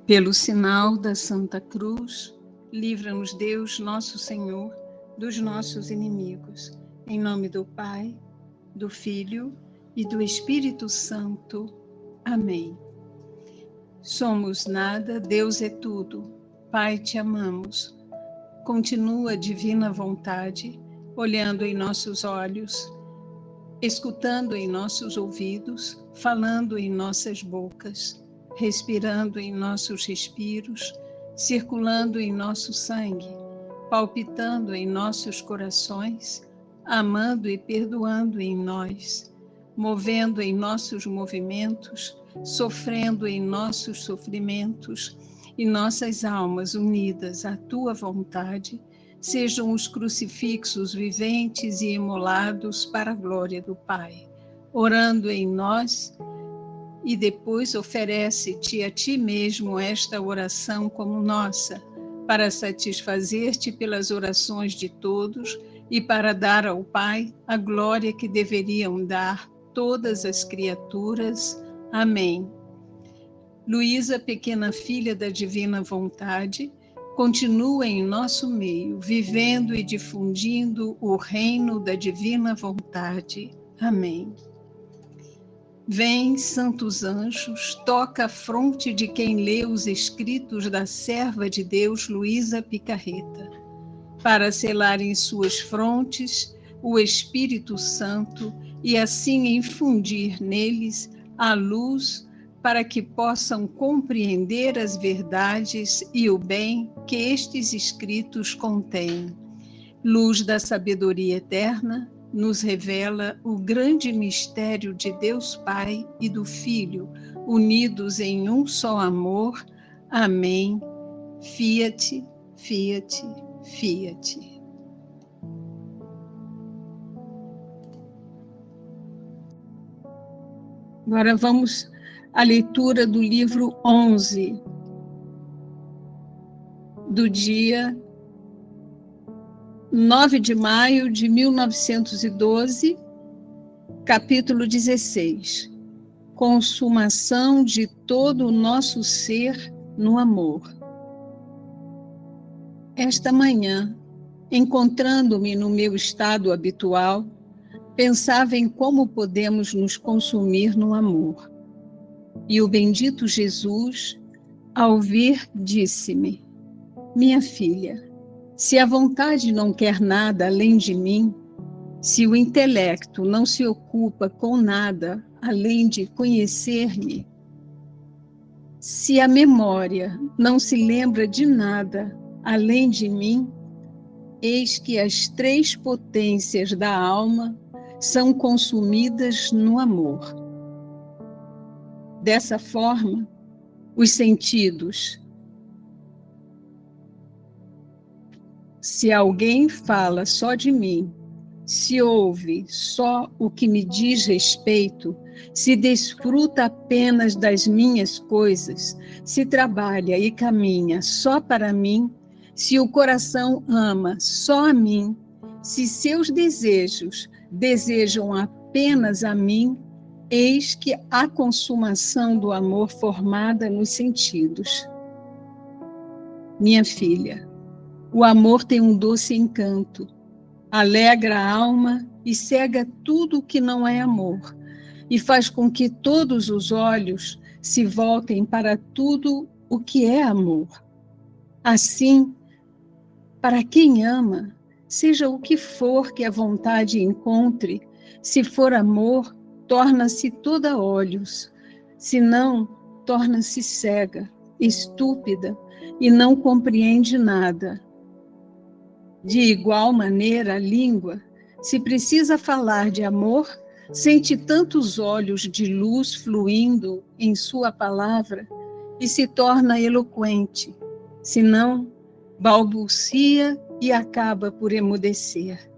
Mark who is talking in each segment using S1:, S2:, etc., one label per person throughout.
S1: Pelo sinal da Santa Cruz, livra-nos Deus, nosso Senhor, dos nossos inimigos. Em nome do Pai, do Filho e do Espírito Santo. Amém. Somos nada, Deus é tudo. Pai, te amamos. Continua a divina vontade, olhando em nossos olhos, escutando em nossos ouvidos, falando em nossas bocas, respirando em nossos respiros, circulando em nosso sangue, palpitando em nossos corações, amando e perdoando em nós, movendo em nossos movimentos, sofrendo em nossos sofrimentos, e nossas almas unidas à tua vontade, sejam os crucifixos viventes e imolados para a glória do Pai, orando em nós. E depois oferece-te a ti mesmo esta oração como nossa, para satisfazer-te pelas orações de todos e para dar ao Pai a glória que deveriam dar todas as criaturas. Amém. Luísa, pequena filha da divina vontade, continua em nosso meio, vivendo e difundindo o reino da divina vontade. Amém. Vem, santos anjos, toca a fronte de quem lê os escritos da serva de Deus, Luísa Picarreta, para selar em suas frontes o Espírito Santo e assim infundir neles a luz para que possam compreender as verdades e o bem que estes escritos contêm. Luz da sabedoria eterna, nos revela o grande mistério de Deus Pai e do Filho, unidos em um só amor. Amém. Fiat, fiat, fiat. Agora vamos à leitura do livro 11, do dia 9 de maio de 1912, capítulo 16. Consumação de todo o nosso ser no amor. Esta manhã, encontrando-me no meu estado habitual, pensava em como podemos nos consumir no amor. E o bendito Jesus, ao vir, disse-me: minha filha, se a vontade não quer nada além de mim, se o intelecto não se ocupa com nada além de conhecer-me, se a memória não se lembra de nada além de mim, eis que as três potências da alma são consumidas no amor. Dessa forma, os sentidos. Se alguém fala só de mim, se ouve só o que me diz respeito, se desfruta apenas das minhas coisas, se trabalha e caminha só para mim, se o coração ama só a mim, se seus desejos desejam apenas a mim, eis que a consumação do amor formada nos sentidos. Minha filha, o amor tem um doce encanto, alegra a alma e cega tudo o que não é amor, e faz com que todos os olhos se voltem para tudo o que é amor. Assim, para quem ama, seja o que for que a vontade encontre, se for amor, torna-se toda olhos, se não, torna-se cega, estúpida e não compreende nada. De igual maneira, a língua, se precisa falar de amor, sente tantos olhos de luz fluindo em sua palavra e se torna eloquente, senão balbucia e acaba por emudecer.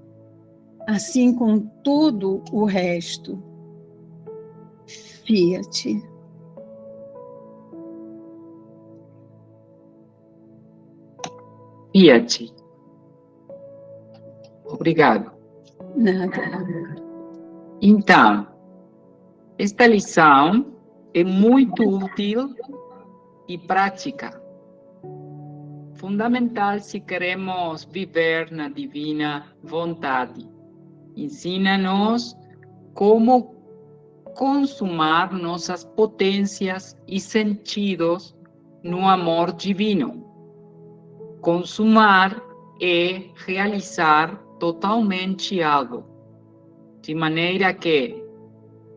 S1: Assim com todo o resto. Fiat.
S2: Fiat. Obrigado.
S1: Nada.
S2: Então, esta lição é muito útil e prática. Fundamental se queremos viver na divina vontade. Ensina-nos como consumar nossas potências e sentidos no amor divino. Consumar é realizar totalmente algo, de maneira que,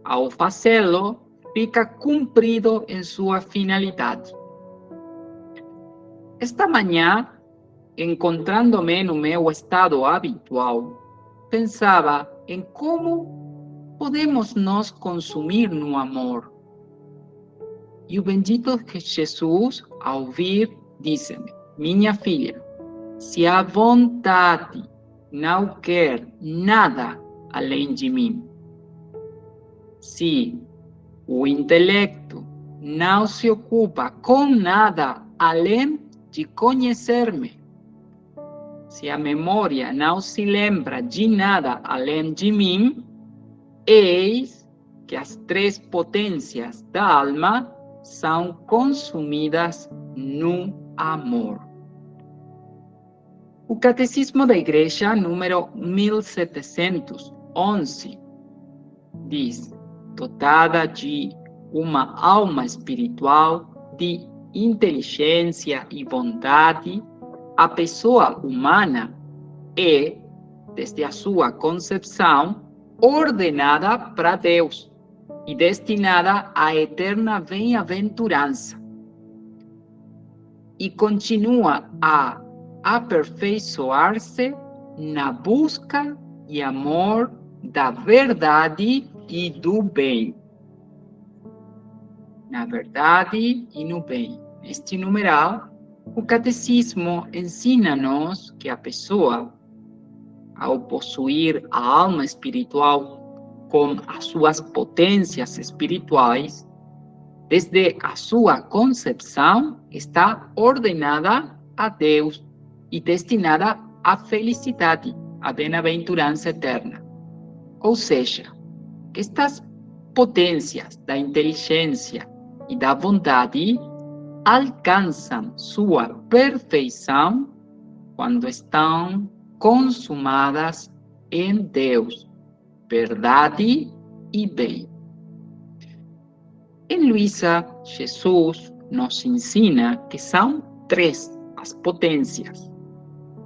S2: ao fazê-lo, fica cumprido em sua finalidade. Esta manhã, encontrando-me no meu estado habitual, pensava em como podemos nos consumir no amor. E o bendito Jesus, ao ouvir, disse-me: minha filha, se a vontade não quer nada além de mim, se o intelecto não se ocupa com nada além de conhecer-me, se a memória não se lembra de nada além de mim, eis que as três potências da alma são consumidas no amor. O Catecismo da Igreja, número 1711, diz: dotada de uma alma espiritual, de inteligência e bondade, a pessoa humana é, desde a sua concepção, ordenada para Deus e destinada à eterna bem-aventurança. E continua a aperfeiçoar-se na busca e amor da verdade e do bem. Na verdade e no bem. Neste numeral, o Catecismo ensina-nos que a pessoa, ao possuir a alma espiritual com as suas potências espirituais, desde a sua concepção, está ordenada a Deus e destinada à felicidade, à bem-aventurança eterna. Ou seja, que estas potências da inteligência e da vontade alcançam sua perfeição quando estão consumadas em Deus, verdade e bem. Em Luísa, Jesus nos ensina que são três as potências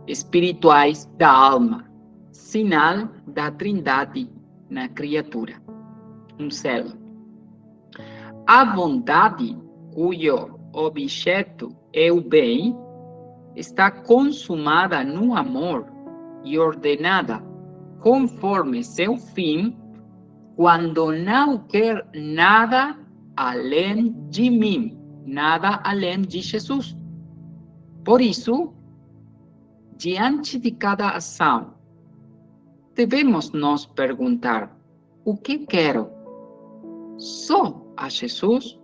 S2: espirituais da alma, sinal da Trindade na criatura, um selo. A vontade, cujo objeto é o bem, está consumada no amor e ordenada conforme seu fim, quando não quer nada além de mim, nada além de Jesus. Por isso, diante de cada ação, devemos nos perguntar: o que quero? Só a Jesus?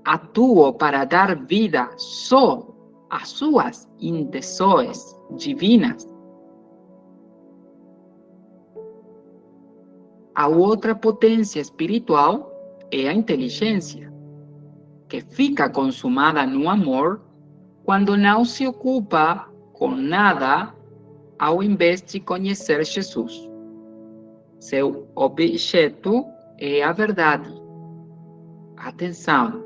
S2: Atuo para dar vida só às suas intenções divinas? A outra potência espiritual é a inteligência, que fica consumada no amor quando não se ocupa com nada ao invés de conhecer Jesus. Seu objeto é a verdade. Atenção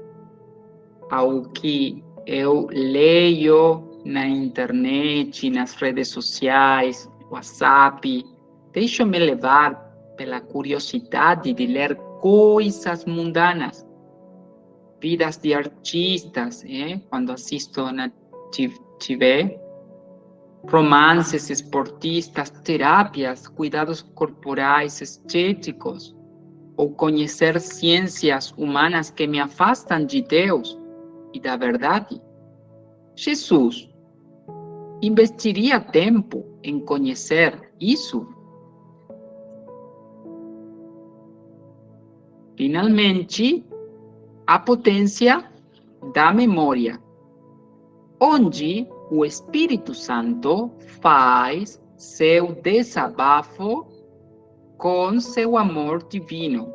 S2: ao que eu leio na internet, nas redes sociais, WhatsApp. Deixo-me levar pela curiosidade de ler coisas mundanas, vidas de artistas, quando assisto na TV, romances esportistas, terapias, cuidados corporais, estéticos, ou conhecer ciências humanas que me afastam de Deus e da verdade. Jesus investiria tempo em conhecer isso? Finalmente, a potência da memória, onde o Espírito Santo faz seu desabafo com seu amor divino.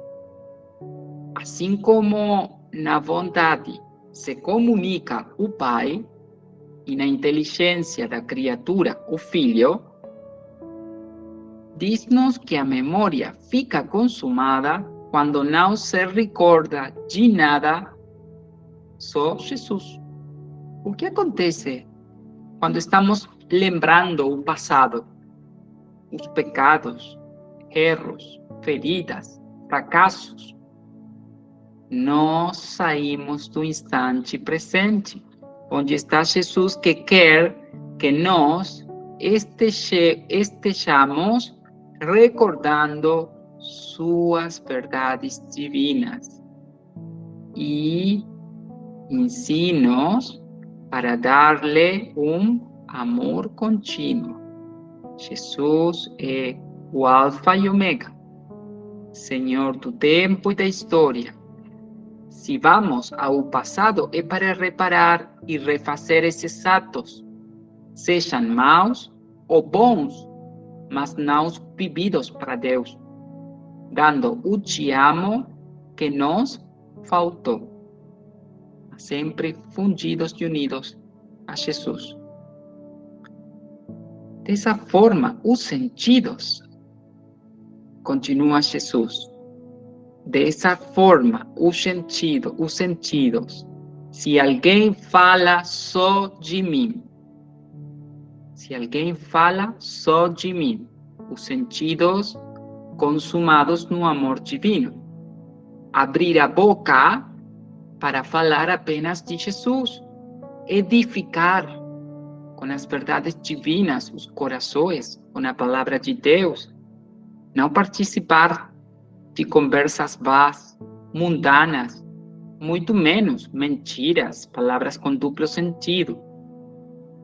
S2: Assim como na vontade se comunica o Pai e na inteligência da criatura o Filho, diz-nos que a memória fica consumada quando não se recorda de nada, só Jesus. O que acontece quando estamos lembrando o passado, os pecados, erros, feridas, fracassos? Nós saímos do instante presente, onde está Jesus, que quer que nós estejamos recordando suas verdades divinas e ensinos para dar-lhe amor contínuo. Jesus é o Alfa e Ômega, Senhor do tempo e da história. Se vamos ao passado, é para reparar e refazer esses atos, sejam maus ou bons, mas não vividos para Deus, dando o te amo que nos faltou, sempre fundidos e unidos a Jesus. Dessa forma, os sentidos, continua Jesus, dessa forma, os sentidos, se alguém fala só de mim, os sentidos consumados no amor divino, abrir a boca para falar apenas de Jesus, edificar com as verdades divinas os corações, com a palavra de Deus, não participar de conversas vãs, mundanas, muito menos mentiras, palavras com duplo sentido.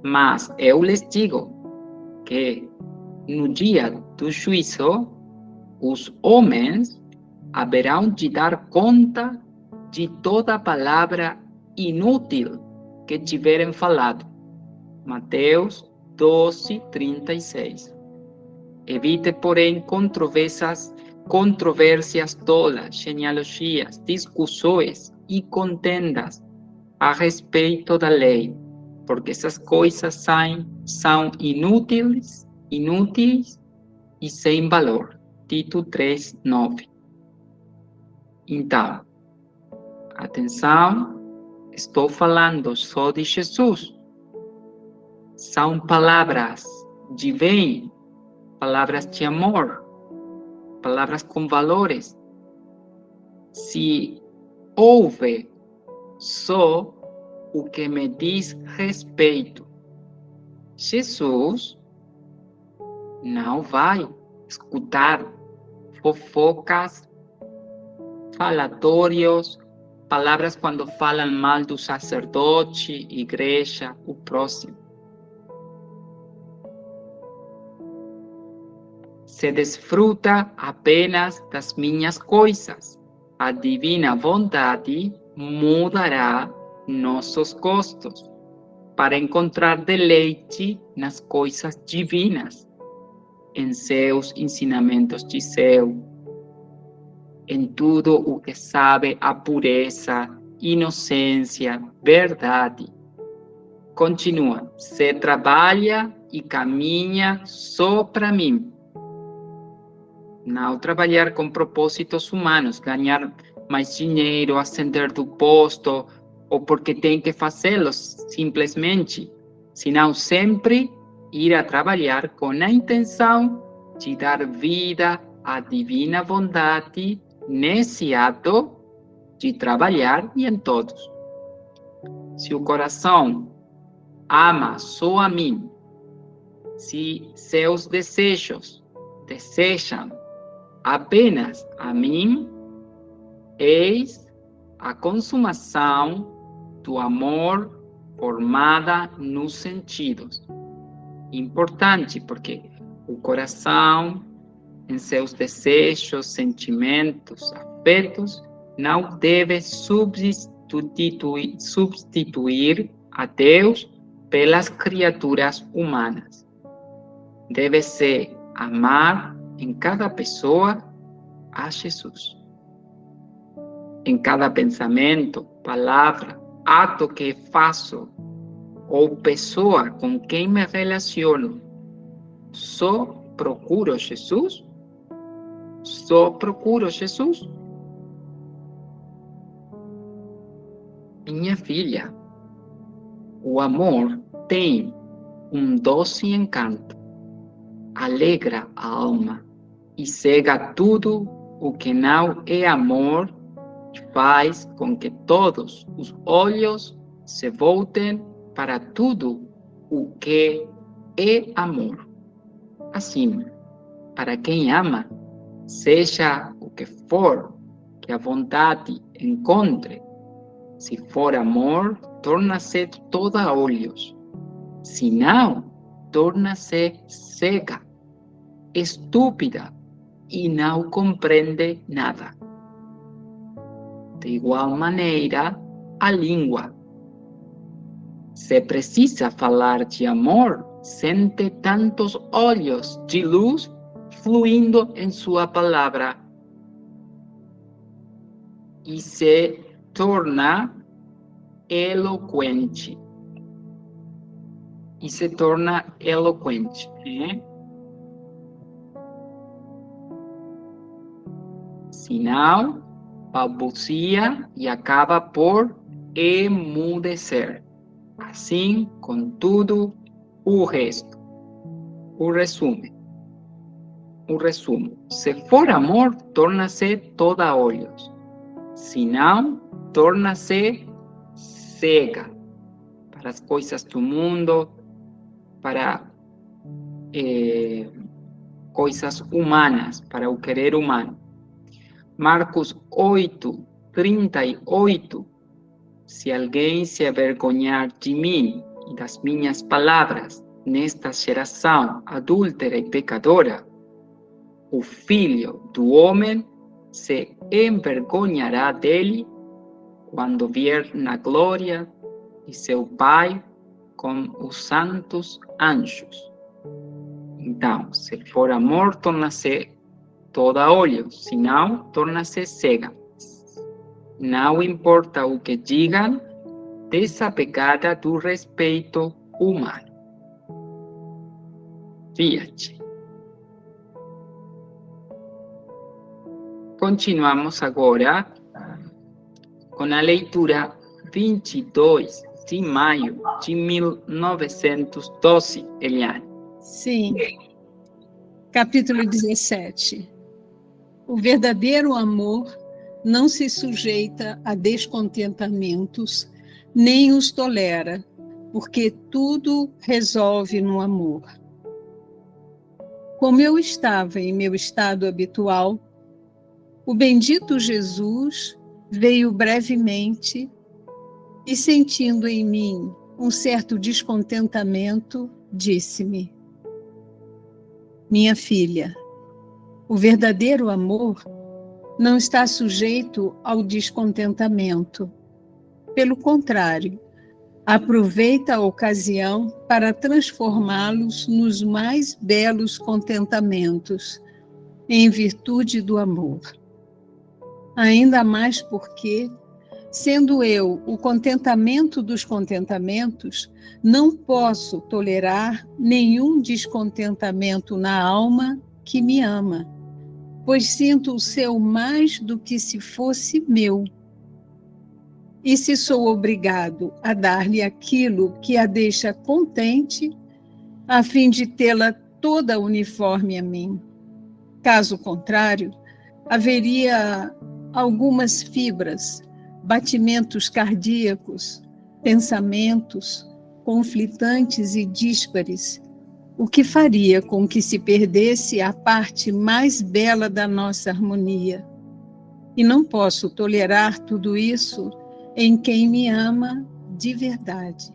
S2: Mas eu lhes digo que no dia do juízo, os homens haverão de dar conta de toda palavra inútil que tiverem falado. Mateus 12:36. Evite, porém, controvérsias tolas, genealogias, discussões e contendas a respeito da lei, porque essas coisas são inúteis e sem valor. Tito 3:9. Então, atenção, estou falando só de Jesus. São palavras de bem, palavras de amor, palavras com valores. Se houve só o que me diz respeito, Jesus não vai escutar fofocas, falatórios, palavras quando falam mal do sacerdote, igreja, o próximo. Se desfruta apenas das minhas coisas. A divina vontade mudará nossos gostos para encontrar deleite nas coisas divinas, em seus ensinamentos de céu, em tudo o que sabe a pureza, inocência, verdade. Continua, se trabalha e caminha só para mim. Não trabalhar com propósitos humanos, ganhar mais dinheiro, ascender do posto, ou porque tem que fazê-los simplesmente, senão sempre ir a trabalhar com a intenção de dar vida à divina vontade nesse ato de trabalhar e em todos. Se o coração ama só a mim, se seus desejos desejam apenas a mim, eis a consumação do amor formada nos sentidos. Importante, porque o coração, em seus desejos, sentimentos, afetos, não deve substituir a Deus pelas criaturas humanas. Deve-se amar em cada pessoa a Jesus. em cada pensamento, palavra, ato que faço ou pessoa com quem me relaciono, só procuro Jesus? Só procuro Jesus? Minha filha, o amor tem um doce encanto, alegra a alma e cega tudo o que não é amor, faz com que todos os olhos se voltem para tudo o que é amor. Assim, para quem ama, seja o que for que a vontade encontre, se for amor, torna-se toda olhos. Se não, torna-se cega, estúpida e não compreende nada. De igual maneira, a língua. Se precisa falar de amor, sente tantos olhos de luz fluindo em sua palavra e se torna eloquente. Se não, balbucia e acaba por emudecer. Assim, com tudo o resto. O resumo. Se for amor, torna-se toda olhos. Se não, torna-se cega para as coisas do mundo, para coisas humanas, para o querer humano. Marcos 8:38. Se alguém se avergonhar de mim e das minhas palavras nesta geração adúltera e pecadora, o Filho do Homem se envergonhará dele quando vier na glória de seu Pai com os santos anjos. Então, se for amor, torna-se toda olhos, se não, torna-se cega. Não importa o que digam, desapegada do respeito humano. Fiat. Continuamos agora com a leitura 22 de maio de 1912, Eliane.
S1: Sim. Capítulo 17. O verdadeiro amor não se sujeita a descontentamentos, nem os tolera, porque tudo resolve no amor. Como eu estava em meu estado habitual, o bendito Jesus veio brevemente e, sentindo em mim um certo descontentamento, disse-me: minha filha, o verdadeiro amor não está sujeito ao descontentamento. Pelo contrário, aproveita a ocasião para transformá-los nos mais belos contentamentos, em virtude do amor. Ainda mais porque, sendo eu o contentamento dos contentamentos, não posso tolerar nenhum descontentamento na alma que me ama, pois sinto o seu mais do que se fosse meu. E se sou obrigado a dar-lhe aquilo que a deixa contente, a fim de tê-la toda uniforme a mim. Caso contrário, haveria algumas fibras, batimentos cardíacos, pensamentos conflitantes e díspares, o que faria com que se perdesse a parte mais bela da nossa harmonia. E não posso tolerar tudo isso em quem me ama de verdade.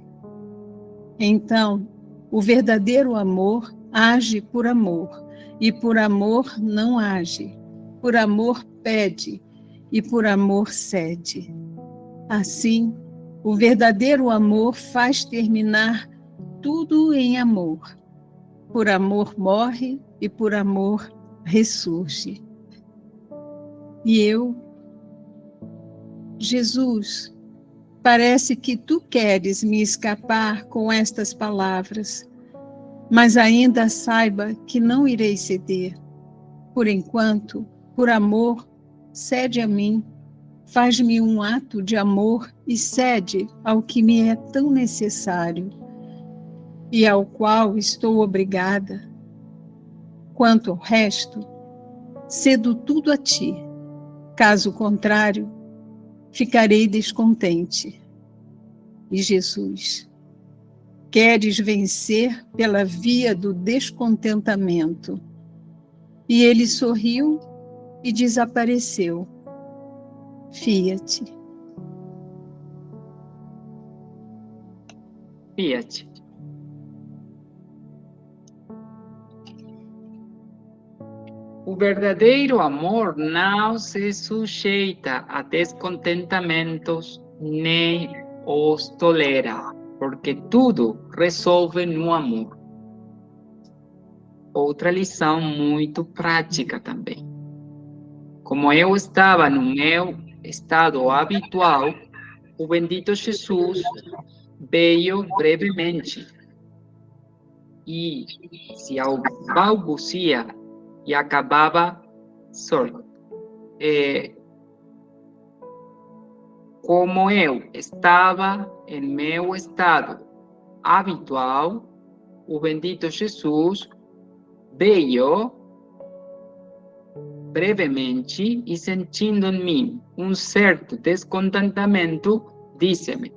S1: Então, o verdadeiro amor age por amor, e por amor não age. Por amor pede, e por amor cede. Assim, o verdadeiro amor faz terminar tudo em amor. Por amor morre e por amor ressurge. E eu, Jesus, parece que tu queres me escapar com estas palavras, mas ainda saiba que não irei ceder. Por enquanto, por amor, cede a mim, faz-me um ato de amor e cede ao que me é tão necessário e ao qual estou obrigada. Quanto ao resto, cedo tudo a ti. Caso contrário, ficarei descontente. E Jesus, queres vencer pela via do descontentamento. E ele sorriu e desapareceu. Fiat.
S2: Fiat. O verdadeiro amor não se sujeita a descontentamentos nem os tolera, porque tudo resolve no amor. Outra lição muito prática também. Como eu estava no meu estado habitual, o bendito Jesus veio brevemente e se balbucia e acabava só. Como eu estava em meu estado habitual, o bendito Jesus veio brevemente e sentindo em mim um certo descontentamento, disse-me: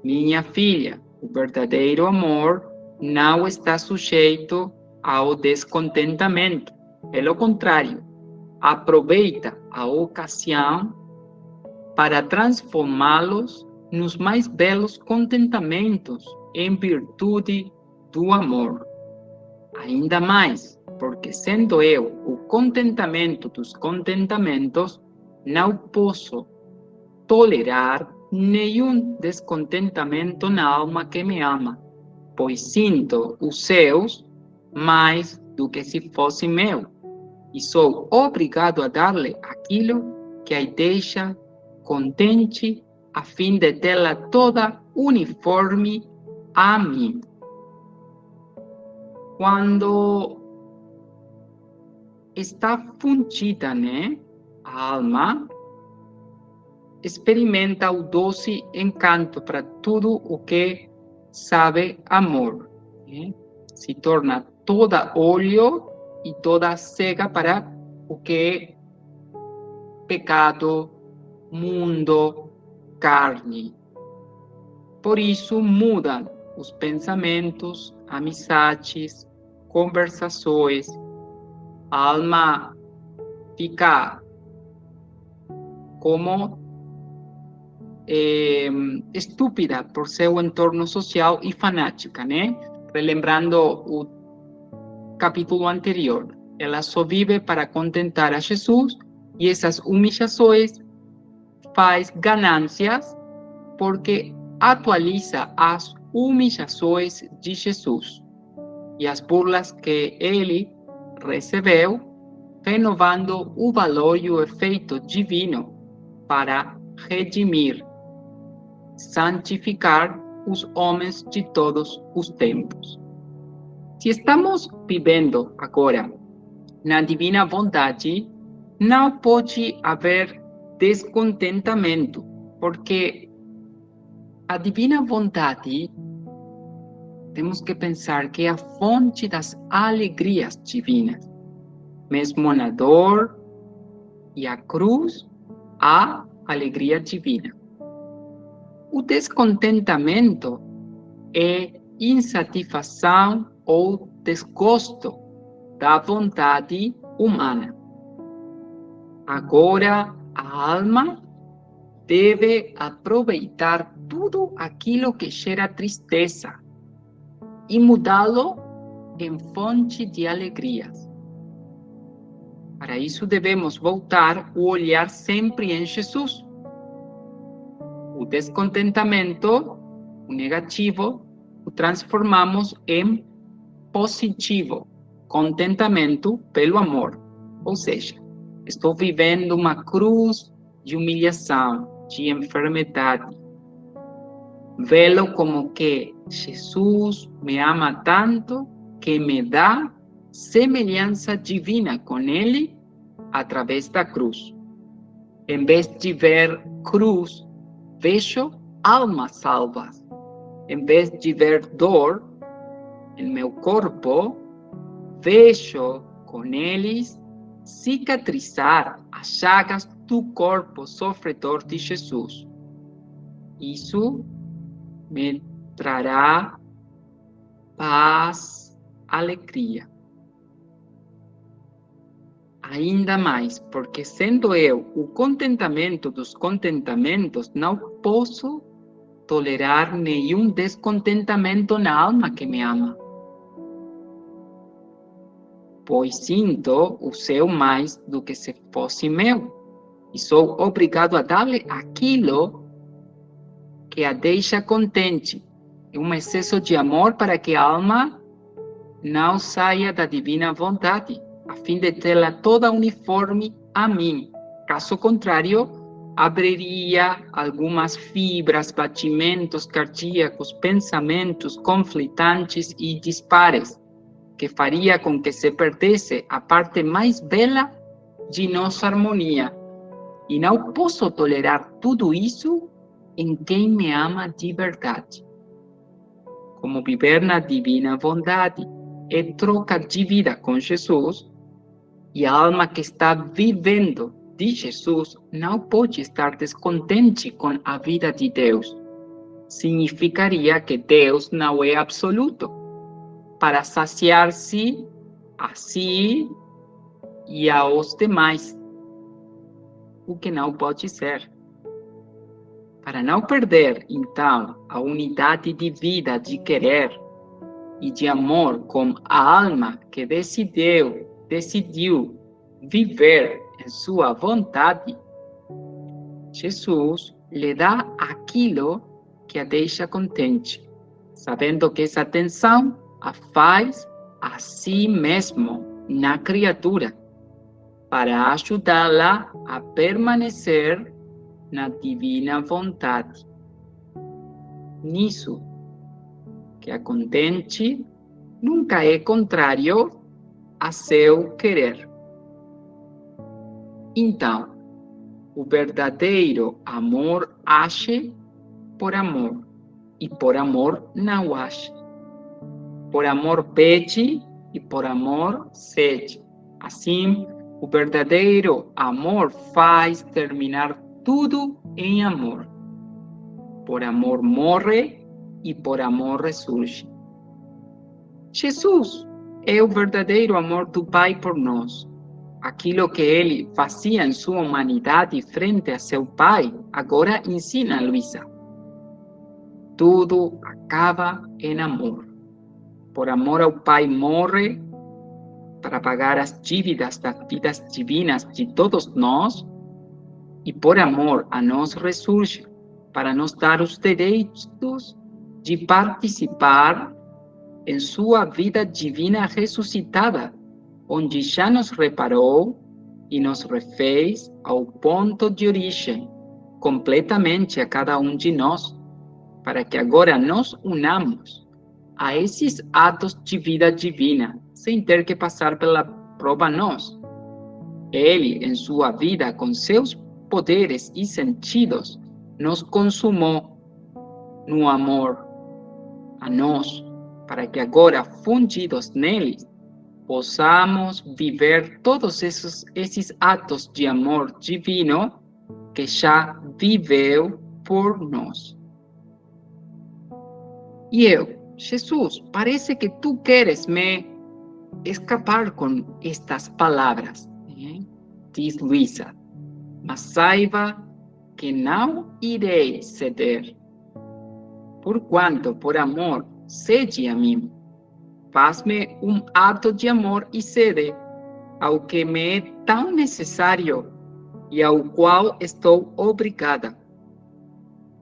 S2: minha filha, o verdadeiro amor não está sujeito ao descontentamento. Pelo contrário, aproveita a ocasião para transformá-los nos mais belos contentamentos em virtude do amor. Ainda mais, porque sendo eu o contentamento dos contentamentos, não posso tolerar nenhum descontentamento na alma que me ama, pois sinto os seus mais do que se fosse meu, e sou obrigado a dar-lhe aquilo que a deixa contente, a fim de tê-la toda uniforme a mim. Quando está fundida, a alma experimenta o doce encanto para tudo o que sabe amor. Se torna toda olho e toda cega para o que é pecado, mundo, carne. Por isso mudam os pensamentos, amizades, conversações. A alma fica como estúpida por seu entorno social e fanática, Relembrando o capítulo anterior, ela só vive para contentar a Jesus e essas humilhações faz ganâncias porque atualiza as humilhações de Jesus e as burlas que ele recebeu, renovando o valor e o efeito divino para redimir, santificar os homens de todos os tempos. Se estamos vivendo agora na divina vontade, não pode haver descontentamento, porque a divina vontade, temos que pensar que é a fonte das alegrias divinas. Mesmo na dor e a cruz, há alegria divina. O descontentamento é insatisfação ou desgosto da vontade humana. Agora, a alma deve aproveitar tudo aquilo que gera tristeza e mudá-lo em fonte de alegrias. Para isso, devemos voltar o olhar sempre em Jesus. O descontentamento, o negativo, o transformamos em positivo, contentamento pelo amor. Ou seja, estou vivendo uma cruz de humilhação, de enfermidade. Vê-lo como que Jesus me ama tanto que me dá semelhança divina com Ele através da cruz. Em vez de ver cruz, vejo almas salvas. Em vez de ver dor em meu corpo, vejo com eles cicatrizar as chagas do corpo sofredor de Jesus. Isso me trará paz, alegria. Ainda mais, porque sendo eu o contentamento dos contentamentos, não posso tolerar nenhum descontentamento na alma que me ama. Pois sinto o seu mais do que se fosse meu, e sou obrigado a dar-lhe aquilo que a deixa contente, um excesso de amor para que a alma não saia da divina vontade, a fim de tê-la toda uniforme a mim. Caso contrário, abriria algumas fibras, batimentos cardíacos, pensamentos conflitantes e dispares, que faria com que se perdesse a parte mais bela de nossa harmonia. E não posso tolerar tudo isso em quem me ama de verdade. Como viver na divina vontade é troca de vida com Jesus, e a alma que está vivendo de Jesus não pode estar descontente com a vida de Deus. Significaria que Deus não é absoluto, para saciar-se a si e aos demais, o que não pode ser. Para não perder, então, a unidade de vida, de querer e de amor com a alma que decidiu viver em sua vontade, Jesus lhe dá aquilo que a deixa contente, sabendo que essa atenção a faz a si mesmo na criatura, para ajudá-la a permanecer na divina vontade. Nisso que a contente nunca é contrário a seu querer. Então, o verdadeiro amor age por amor, e por amor não age. Por amor pede, e por amor cede. Assim, o verdadeiro amor faz terminar tudo em amor. Por amor morre, e por amor ressurge. Jesus é o verdadeiro amor do Pai por nós. Aquilo que ele fazia em sua humanidade frente a seu Pai, agora ensina a Luísa. Tudo acaba em amor. Por amor ao Pai morre para pagar as dívidas das vidas divinas de todos nós, e por amor a nós ressurge para nos dar os direitos de participar em sua vida divina ressuscitada, onde já nos reparou e nos refez ao ponto de origem, completamente a cada um de nós, para que agora nos unamos a esses atos de vida divina, sem ter que passar pela prova nós. Ele, em sua vida, com seus poderes e sentidos, nos consumou no amor a nós, para que agora, fundidos nele, possamos viver todos esses atos de amor divino que já viveu por nós. E eu, Jesus, parece que tu queres me escapar com estas palavras, diz Luísa, mas saiba que não irei ceder, porquanto por amor cede a mim. Faz-me um ato de amor e cede ao que me é tão necessário e ao qual estou obrigada.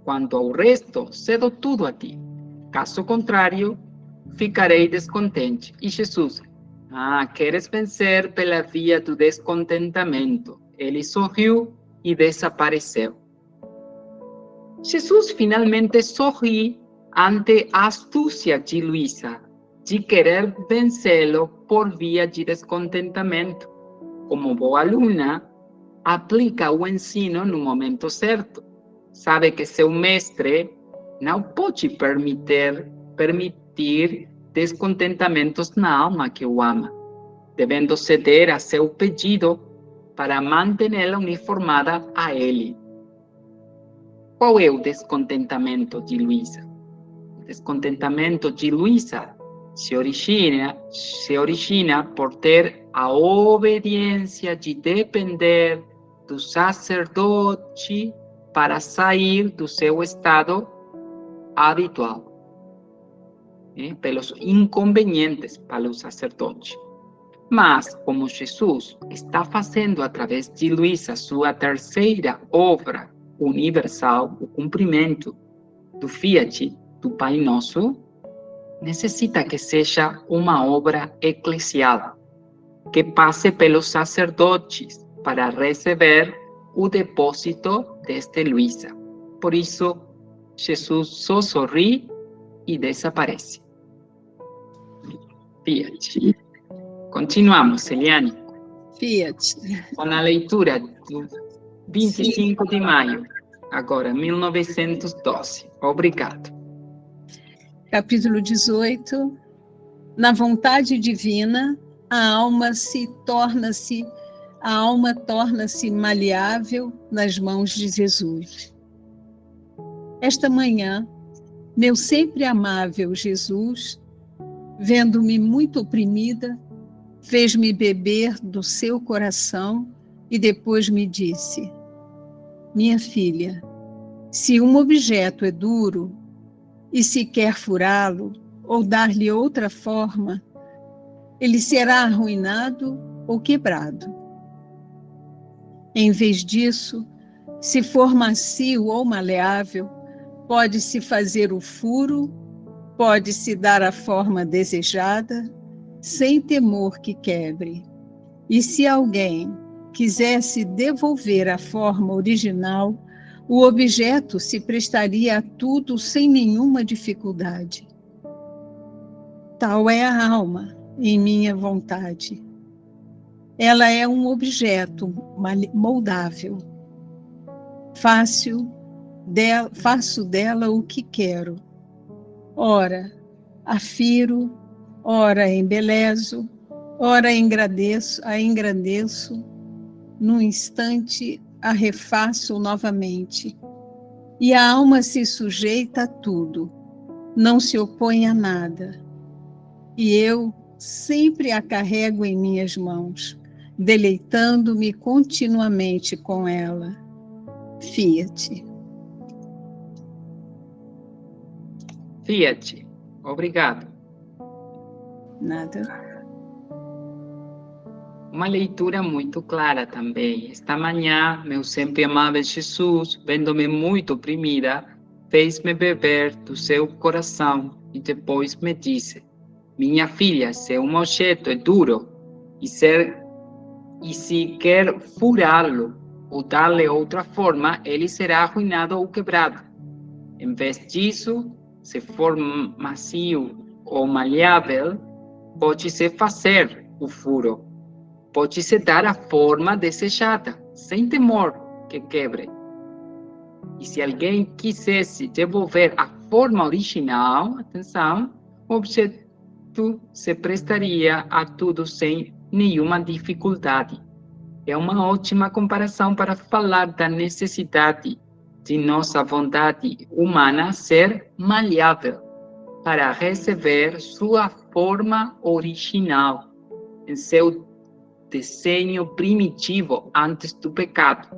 S2: Quanto ao resto, cedo tudo a ti. Caso contrário, ficarei descontente. E Jesus, queres vencer pela via do descontentamento? Ele sorriu e desapareceu. Jesus finalmente sorri ante a astúcia de Luísa, de querer vencê-lo por via de descontentamento. Como boa aluna, aplica o ensino no momento certo. Sabe que seu mestre não pode permitir descontentamentos na alma que o ama, devendo ceder a seu pedido para mantê-la uniformada a ele. Qual é o descontentamento de Luísa? O descontentamento de Luísa se origina por ter a obediência de depender do sacerdote para sair do seu estado habitual, pelos inconvenientes para o sacerdote. Mas, como Jesus está fazendo através de Luísa sua terceira obra universal, o cumprimento do Fiat, do Pai Nosso, necessita que seja uma obra eclesial, que passe pelos sacerdotes para receber o depósito deste Luísa. Por isso, Jesus só sorri e desaparece. Fiat. Continuamos, Eliane.
S1: Fiat.
S2: Com a leitura do 25 de maio, agora, 1912. Obrigado.
S1: Capítulo 18. Na vontade divina, a alma torna-se maleável nas mãos de Jesus. Esta manhã, meu sempre amável Jesus, vendo-me muito oprimida, fez-me beber do seu coração e depois me disse: minha filha, se um objeto é duro e se quer furá-lo ou dar-lhe outra forma, ele será arruinado ou quebrado. Em vez disso, se for macio ou maleável, pode-se fazer o furo, pode-se dar a forma desejada, sem temor que quebre. E se alguém quisesse devolver a forma original, o objeto se prestaria a tudo sem nenhuma dificuldade. Tal é a alma em minha vontade. Ela é um objeto moldável. Faço dela o que quero. Ora, afiro, ora embelezo, ora a engrandeço, num instante a refaço novamente. E a alma se sujeita a tudo, não se opõe a nada. E eu sempre a carrego em minhas mãos, deleitando-me continuamente com ela. Fiat.
S2: Fiat. Obrigado.
S1: Nada.
S2: Uma leitura muito clara também. Esta manhã, meu sempre amável Jesus, vendo-me muito oprimida, fez-me beber do seu coração e depois me disse: minha filha, se um objeto é duro e se quer furá-lo ou dar-lhe outra forma, ele será arruinado ou quebrado. Em vez disso, se for macio ou maleável, pode-se fazer o furo, pode-se dar a forma desejada, sem temor que quebre. E se alguém quisesse devolver a forma original, atenção, o objeto se prestaria a tudo sem nenhuma dificuldade. É uma ótima comparação para falar da necessidade de nossa vontade humana ser maleável para receber sua forma original em seu desenho primitivo antes do pecado.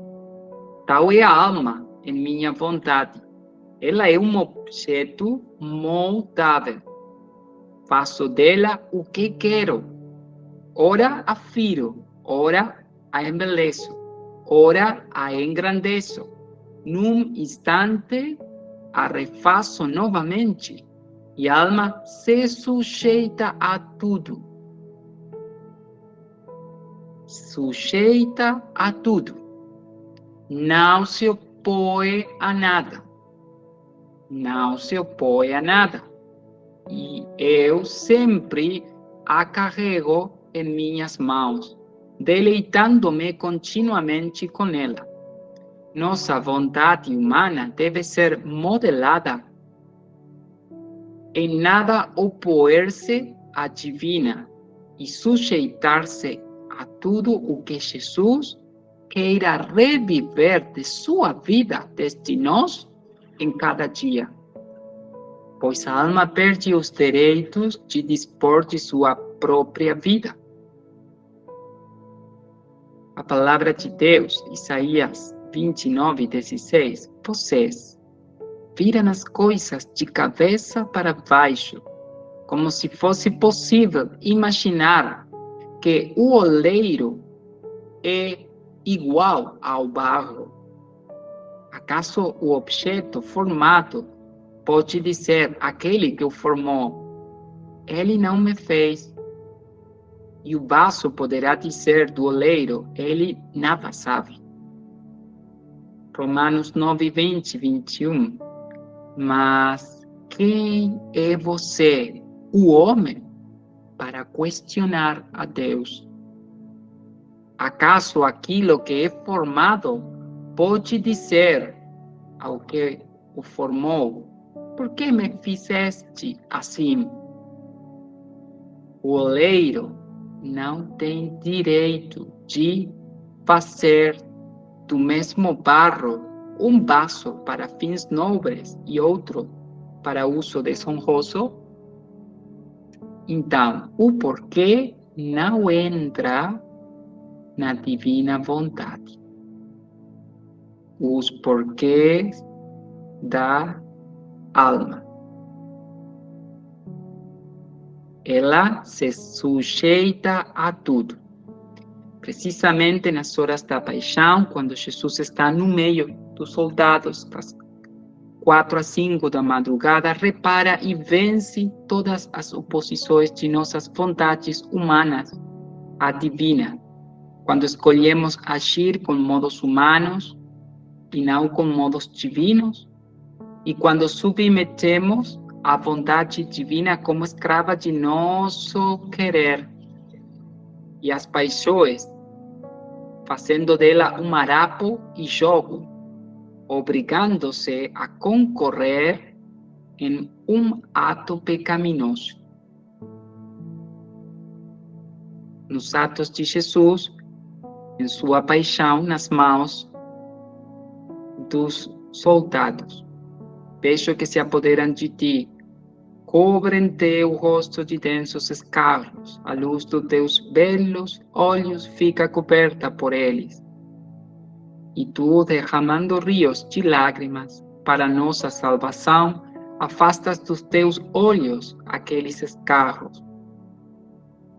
S2: Tal é a alma em minha vontade. Ela é um objeto moldável. Faço dela o que quero. Ora afiro, ora a embeleço, ora a engrandeço. Num instante a refaço novamente, e a alma se sujeita a tudo. Sujeita a tudo. Não se opõe a nada. não se opõe a nada. E eu sempre a carrego em minhas mãos, deleitando-me continuamente com ela. Nossa vontade humana deve ser modelada em nada opor-se à divina e sujeitar-se a tudo o que Jesus queira reviver de sua vida desde nós em cada dia. Pois a alma perde os direitos de dispor de sua própria vida. A palavra de Deus, Isaías 29:16, vocês viram as coisas de cabeça para baixo, como se fosse possível imaginar que o oleiro é igual ao barro. Acaso o objeto formado pode dizer àquele que o formou, ele não me fez? E o vaso poderá dizer do oleiro, ele nada sabe. Romanos 9:20-21. Mas quem é você, o homem, para questionar a Deus? Acaso aquilo que é formado pode dizer ao que o formou, por que me fizeste assim? O oleiro não tem direito de fazer do mesmo barro um vaso para fins nobres e outro para uso desonroso? Então, o porquê não entra na divina vontade. Os porquês da alma. Ela se sujeita a tudo. Precisamente nas horas da paixão, quando Jesus está no meio dos soldados, das 4 às 5 da madrugada, repara e vence todas as oposições de nossas vontades humanas à divina. Quando escolhemos agir com modos humanos e não com modos divinos, e quando submetemos a vontade divina como escrava de nosso querer e as paixões, fazendo dela um harapo e jogo, obrigando-se a concorrer em um ato pecaminoso. Nos atos de Jesus, em sua paixão nas mãos dos soldados, vejo que se apoderam de ti, cobrem-te o rosto de densos escarros, a luz dos teus belos olhos fica coberta por eles. E tu, derramando rios de lágrimas para nossa salvação, afastas dos teus olhos aqueles escarros.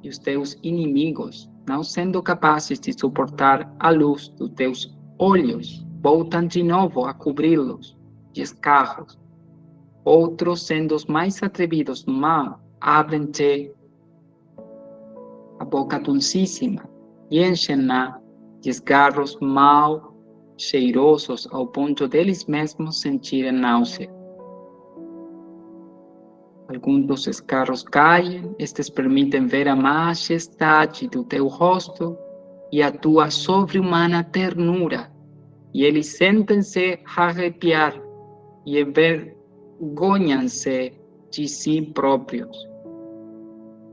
S2: E os teus inimigos, não sendo capazes de suportar a luz dos teus olhos, voltam de novo a cobri-los de escarros. Outros, sendo os mais atrevidos no mal, abrem-te a boca dulcíssima e enchem-na de escarros mal cheirosos ao ponto deles mesmos sentirem náusea. Alguns dos escarros caem, estes permitem ver a majestade do teu rosto e a tua sobre-humana ternura, e eles sentem-se arrepiar e envergonham-se de si próprios.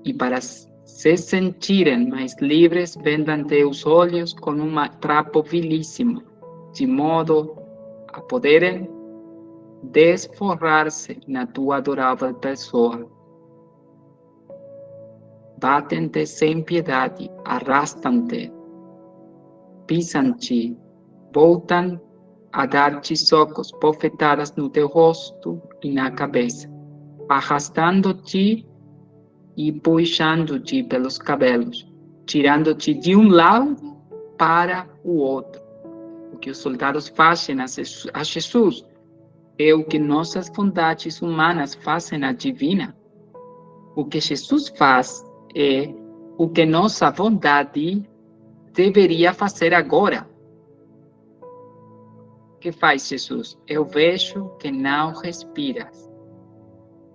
S2: E para se sentirem mais livres, vendam teus olhos com um trapo vilíssimo, de modo a poderem desforrar-se na tua adorável pessoa. Batem-te sem piedade, arrastam-te, pisam-te, voltam a dar-te socos, bofetadas no teu rosto e na cabeça, arrastando-te e puxando-te pelos cabelos, tirando-te de um lado para o outro. O que os soldados fazem a Jesus é o que nossas vontades humanas fazem à divina. O que Jesus faz é o que nossa vontade deveria fazer agora. que faz Jesus? Eu vejo que não respiras.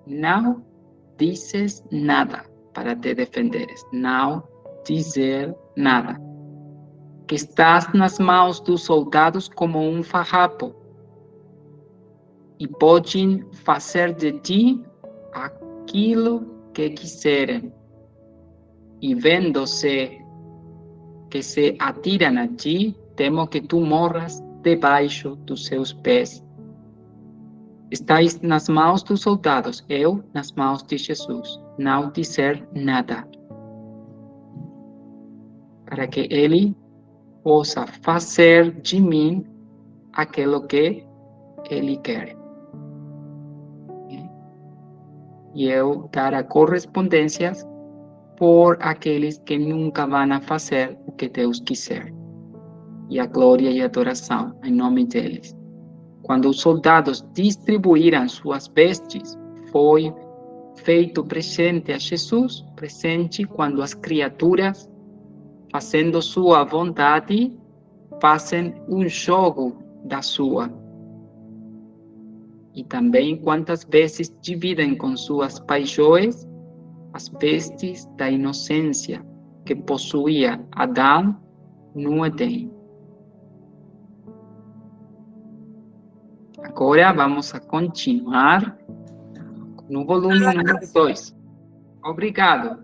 S2: Não dizes nada para te defenderes. Não dizer nada. Que estás nas mãos dos soldados como um farrapo e podem fazer de ti aquilo que quiserem. E vendo-se que se atiram a ti, temo que tu morras debaixo dos seus pés. Estais nas mãos dos soldados, eu nas mãos de Jesus. Não dizer nada, para que ele possa fazer de mim aquilo que ele quer. E eu dar a correspondências por aqueles que nunca vão fazer o que Deus quiser. E a glória e a adoração em nome deles. Quando os soldados distribuíram suas vestes, foi feito presente a Jesus, presente quando as criaturas, fazendo sua vontade, fazem um jogo da sua. E também quantas vezes dividem com suas paixões as vestes da inocência que possuía Adão no Éden. Agora vamos a continuar no volume número 2. Obrigado.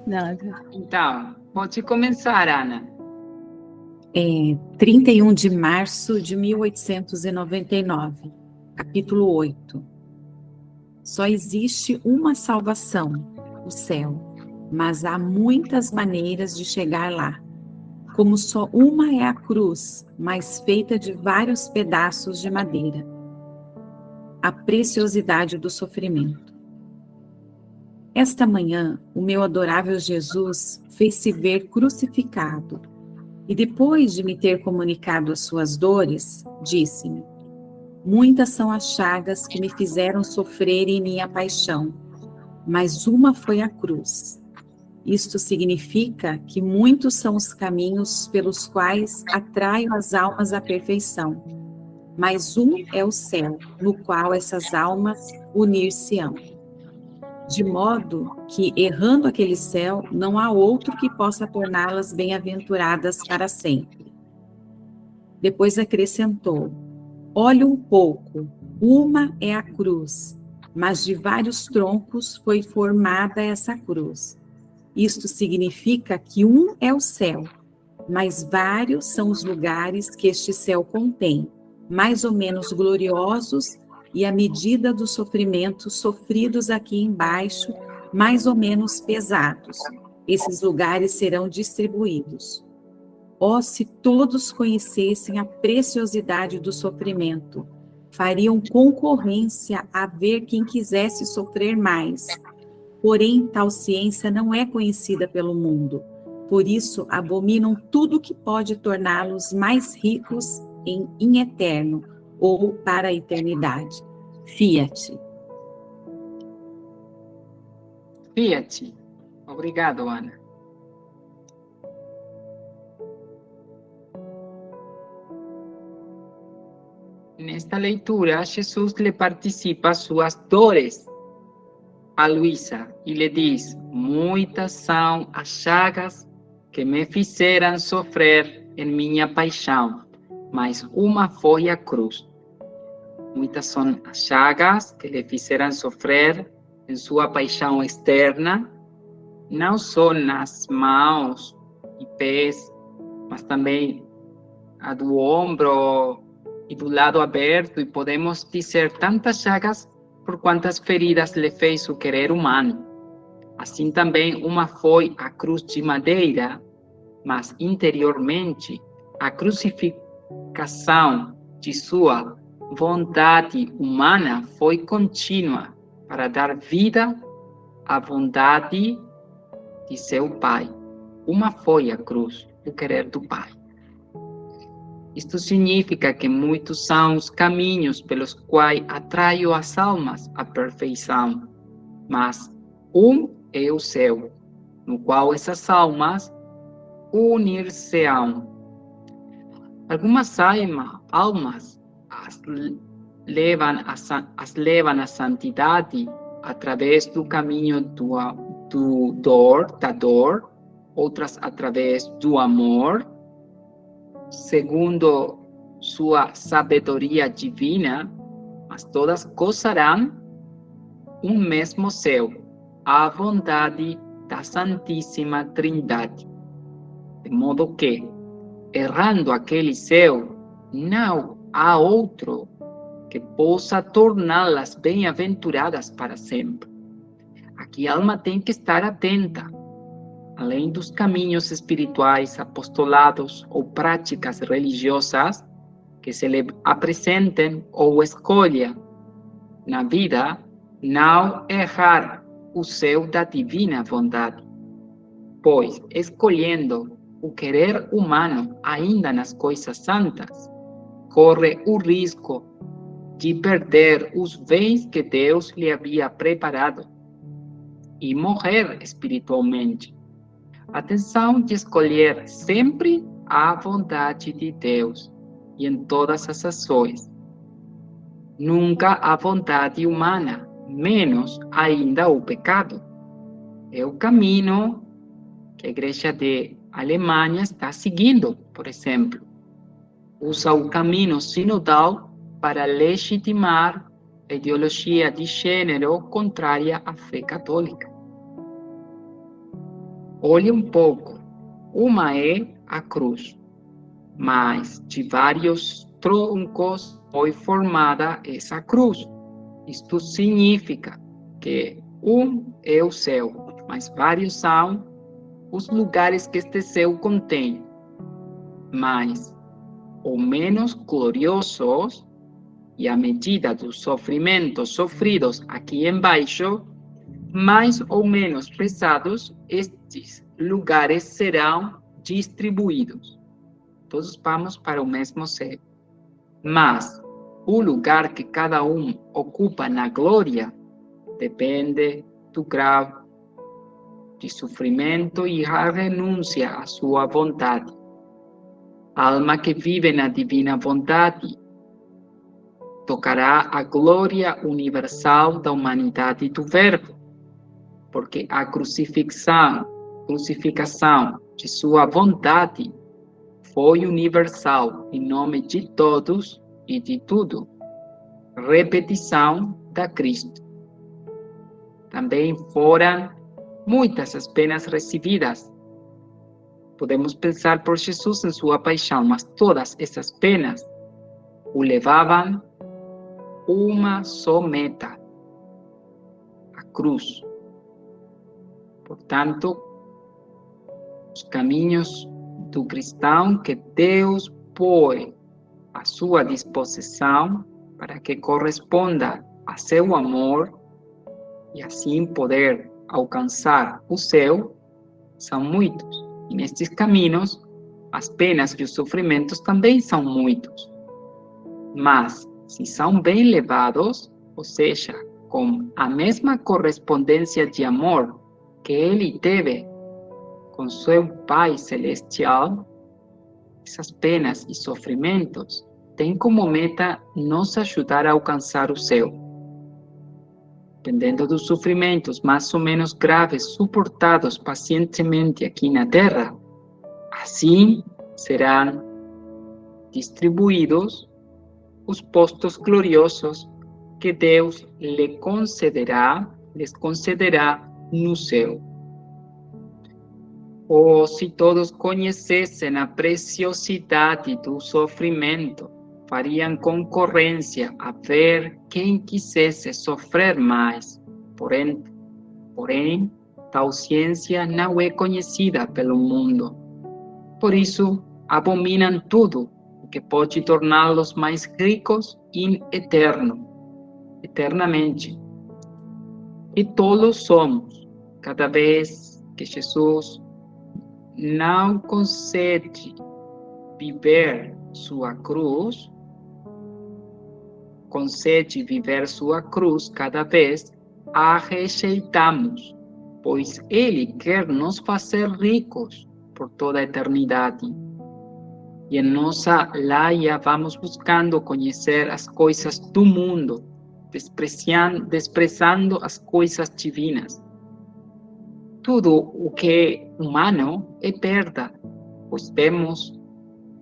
S1: Nada.
S2: Então, pode começar, Ana.
S3: 31 de março de 1899, capítulo 8. Só existe uma salvação, o céu, mas há muitas maneiras de chegar lá. Como só uma é a cruz, mas feita de vários pedaços de madeira. A preciosidade do sofrimento. Esta manhã, o meu adorável Jesus fez-se ver crucificado, e depois de me ter comunicado as suas dores, disse-me: muitas são as chagas que me fizeram sofrer em minha paixão, mas uma foi a cruz. Isto significa que muitos são os caminhos pelos quais atraio as almas à perfeição, mas um é o céu, no qual essas almas unir-se-ão. De modo que, errando aquele céu, não há outro que possa torná-las bem-aventuradas para sempre. Depois acrescentou: olhe um pouco, uma é a cruz, mas de vários troncos foi formada essa cruz. Isto significa que um é o céu, mas vários são os lugares que este céu contém, mais ou menos gloriosos, e à medida dos sofrimentos sofridos aqui embaixo, mais ou menos pesados. Esses lugares serão distribuídos. Oh, se todos conhecessem a preciosidade do sofrimento, fariam concorrência a ver quem quisesse sofrer mais. Porém, tal ciência não é conhecida pelo mundo. Por isso, abominam tudo que pode torná-los mais ricos em eterno ou para a eternidade. Fiat.
S2: Fiat. Obrigado, Ana. Nesta leitura, Jesus lhe participa suas dores a Luísa e lhe diz: muitas são as chagas que me fizeram sofrer em minha paixão, mas uma foi a cruz. Muitas são as chagas que lhe fizeram sofrer em sua paixão externa, não só nas mãos e pés, mas também a do ombro e do lado aberto, e podemos dizer tantas chagas por quantas feridas lhe fez o querer humano. Assim também uma foi a cruz de madeira, mas interiormente a crucificação de sua vontade humana foi contínua para dar vida à vontade de seu Pai. Uma foi a cruz, o querer do Pai. Isto significa que muitos são os caminhos pelos quais atraio as almas à perfeição, mas um é o céu, no qual essas almas unir-se-ão. Algumas almas as levam à santidade através do caminho da dor, outras através do amor, segundo sua sabedoria divina, mas todas gozarão um mesmo céu, a vontade da Santíssima Trindade. De modo que, errando aquele céu, não há outro que possa torná-las bem-aventuradas para sempre. Aqui a alma tem que estar atenta. Além dos caminhos espirituais, apostolados ou práticas religiosas que se lhe apresentem ou escolha na vida, não errar o céu da divina vontade, pois, escolhendo o querer humano ainda nas coisas santas, corre o risco de perder os bens que Deus lhe havia preparado e morrer espiritualmente. Atenção de escolher sempre a vontade de Deus e em todas as ações. Nunca a vontade humana, menos ainda o pecado. É o caminho que a Igreja de Alemanha está seguindo, por exemplo. Usa o caminho sinodal para legitimar a ideologia de gênero contrária à fé católica. Olhe um pouco, uma é a cruz, mas de vários troncos foi formada essa cruz. Isto significa que um é o céu, mas vários são os lugares que este céu contém. Mais ou menos gloriosos, e à medida dos sofrimentos sofridos aqui embaixo, mais ou menos pesados, estes lugares serão distribuídos. Todos vamos para o mesmo céu. Mas o lugar que cada um ocupa na glória depende do grau de sofrimento e a renúncia à sua vontade. A alma que vive na divina vontade tocará a glória universal da humanidade do Verbo, porque a crucificação de sua vontade foi universal em nome de todos e de tudo. Repetição da Cristo. Também foram muitas as penas recebidas. Podemos pensar por Jesus em sua paixão, mas todas essas penas o levavam uma só meta, a cruz. Portanto, os caminhos do cristão que Deus põe à sua disposição para que corresponda a seu amor e assim poder alcançar o céu são muitos. E nestes caminhos, as penas e os sofrimentos também são muitos. Mas, se são bem levados, ou seja, com a mesma correspondência de amor que ele teve com seu Pai Celestial, essas penas e sofrimentos têm como meta nos ajudar a alcançar o céu. Dependendo dos sofrimentos mais ou menos graves suportados pacientemente aqui na Terra, assim serão distribuídos os postos gloriosos que Deus lhes concederá no céu. Oh, se todos conhecessem a preciosidade do sofrimento, fariam concorrência a ver quem quisesse sofrer mais. Porém, tal ciência não é conhecida pelo mundo. Por isso, abominam tudo o que pode torná-los mais ricos eternamente. E tolos somos, cada vez que Jesus não concede viver sua cruz, cada vez a rejeitamos, pois Ele quer nos fazer ricos por toda a eternidade. E em nossa laia vamos buscando conhecer as coisas do mundo, desprezando as coisas divinas. Tudo o que é humano é perda, pois temos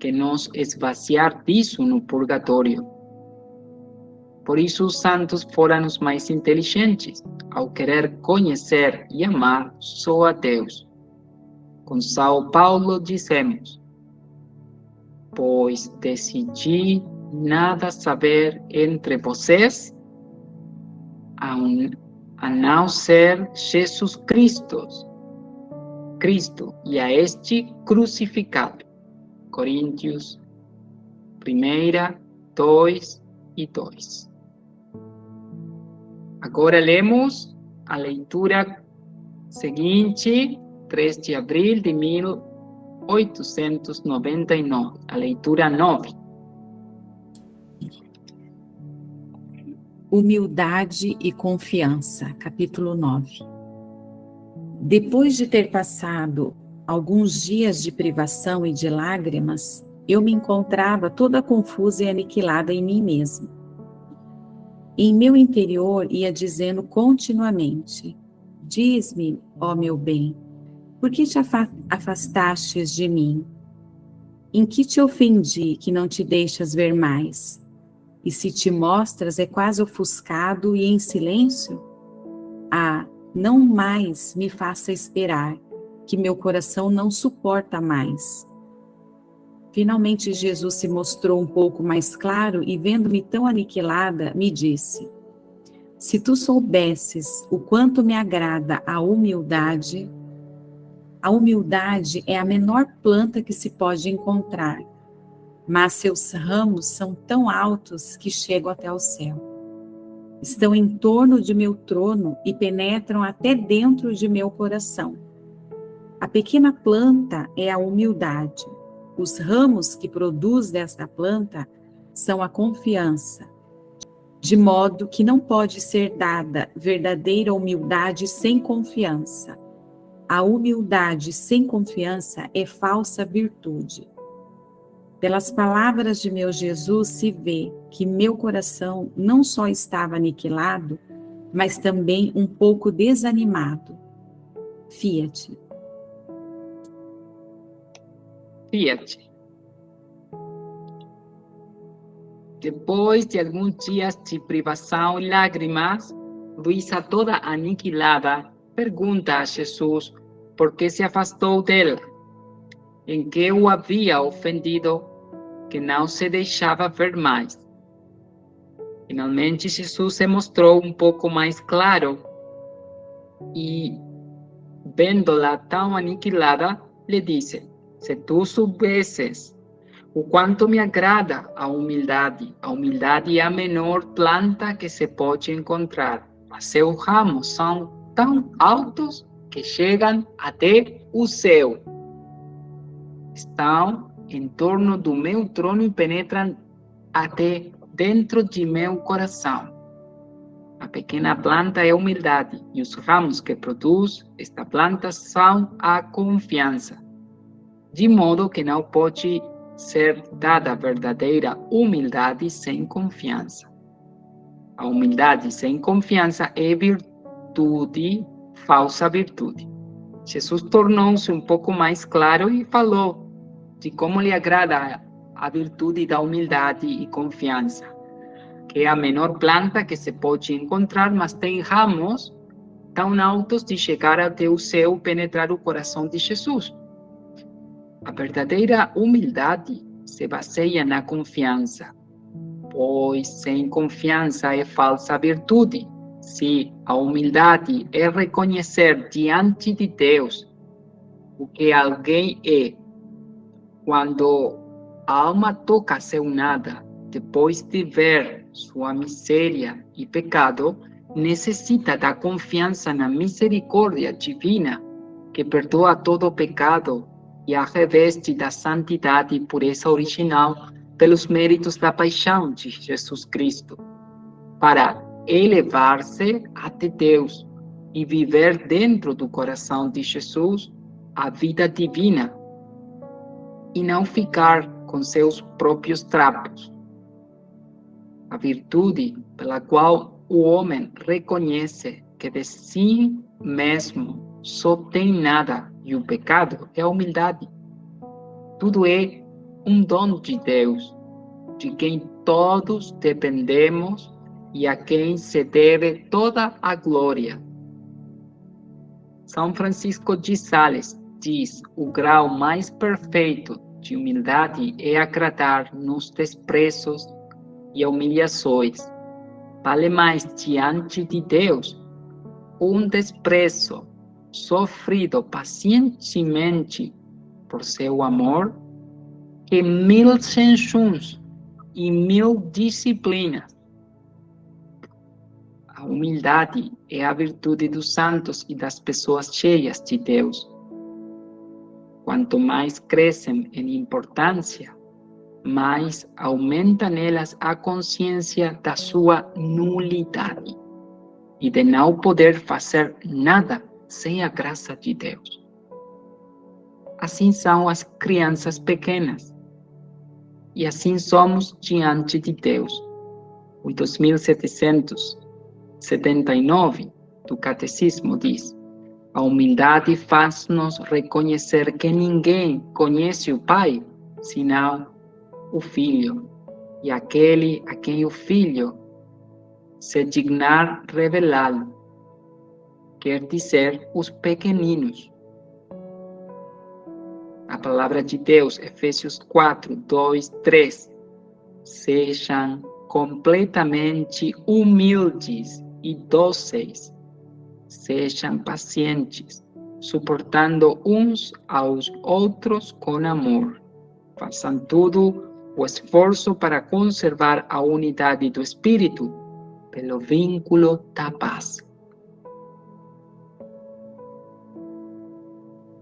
S2: que nos esvaziar disso no purgatório. Por isso os santos foram os mais inteligentes, ao querer conhecer e amar só a Deus. Com São Paulo dizemos: pois decidi nada saber entre vocês, a não ser Jesus Cristo e a este crucificado. Coríntios 1, 2 e 2. Agora lemos a leitura seguinte, 3 de abril de 1899, a leitura 9.
S3: Humildade e confiança, capítulo 9. Depois de ter passado alguns dias de privação e de lágrimas, eu me encontrava toda confusa e aniquilada em mim mesma. Em meu interior ia dizendo continuamente: diz-me, ó meu bem, por que te afastastes de mim? Em que te ofendi que não te deixas ver mais? E se te mostras é quase ofuscado e em silêncio? Ah, não mais me faça esperar, que meu coração não suporta mais. Finalmente Jesus se mostrou um pouco mais claro e, vendo-me tão aniquilada, me disse: se tu soubesses o quanto me agrada a humildade é a menor planta que se pode encontrar, mas seus ramos são tão altos que chegam até o céu. Estão em torno de meu trono e penetram até dentro de meu coração. A pequena planta é a humildade. Os ramos que produz desta planta são a confiança, de modo que não pode ser dada verdadeira humildade sem confiança. A humildade sem confiança é falsa virtude. Pelas palavras de meu Jesus se vê que meu coração não só estava aniquilado, mas também um pouco desanimado. Fiat.
S2: Depois de alguns dias de privação e lágrimas, Luísa, toda aniquilada, pergunta a Jesus por que se afastou dela, em que o havia ofendido, que não se deixava ver mais. Finalmente, Jesus se mostrou um pouco mais claro e, vendo-la tão aniquilada, lhe disse: se tu soubesses o quanto me agrada a humildade é a menor planta que se pode encontrar, mas seus ramos são tão altos que chegam até o céu. Estão em torno do meu trono e penetram até dentro de meu coração. A pequena planta é a humildade e os ramos que produz esta planta são a confiança, de modo que não pode ser dada verdadeira humildade sem confiança. A humildade sem confiança é virtude, falsa virtude. Jesus tornou-se um pouco mais claro e falou de como lhe agrada a virtude da humildade e confiança, que é a menor planta que se pode encontrar, mas tem ramos tão altos de chegar até o céu e penetrar o coração de Jesus. A verdadeira humildade se baseia na confiança, pois sem confiança é falsa virtude. Se a humildade é reconhecer diante de Deus o que alguém é, quando a alma toca seu nada, depois de ver sua miséria e pecado, necessita da confiança na misericórdia divina, que perdoa todo pecado e a reveste da santidade e pureza original pelos méritos da paixão de Jesus Cristo, para elevar-se até Deus e viver dentro do coração de Jesus a vida divina, e não ficar com seus próprios trapos. A virtude pela qual o homem reconhece que de si mesmo só tem nada e o pecado é a humildade. Tudo é um dom de Deus, de quem todos dependemos e a quem se deve toda a glória. São Francisco de Sales diz: o grau mais perfeito de humildade é agradar nos desprezos e humilhações. Vale mais diante de Deus um desprezo sofrido pacientemente por seu amor que 1000 jejuns e 1000 disciplinas. A humildade é a virtude dos santos e das pessoas cheias de Deus. Quanto mais crescem em importância, mais aumenta nelas a consciência da sua nulidade e de não poder fazer nada sem a graça de Deus. Assim são as crianças pequenas, e assim somos diante de Deus. O 2779 do Catecismo diz: a humildade faz-nos reconhecer que ninguém conhece o Pai, senão o Filho, e aquele a quem o Filho se dignar revelá-lo, quer dizer, os pequeninos. A palavra de Deus, Efésios 4, 2, 3. Sejam completamente humildes e dóceis. Sejam pacientes, suportando uns aos outros com amor. Façam tudo o esforço para conservar a unidade do Espírito pelo vínculo da paz.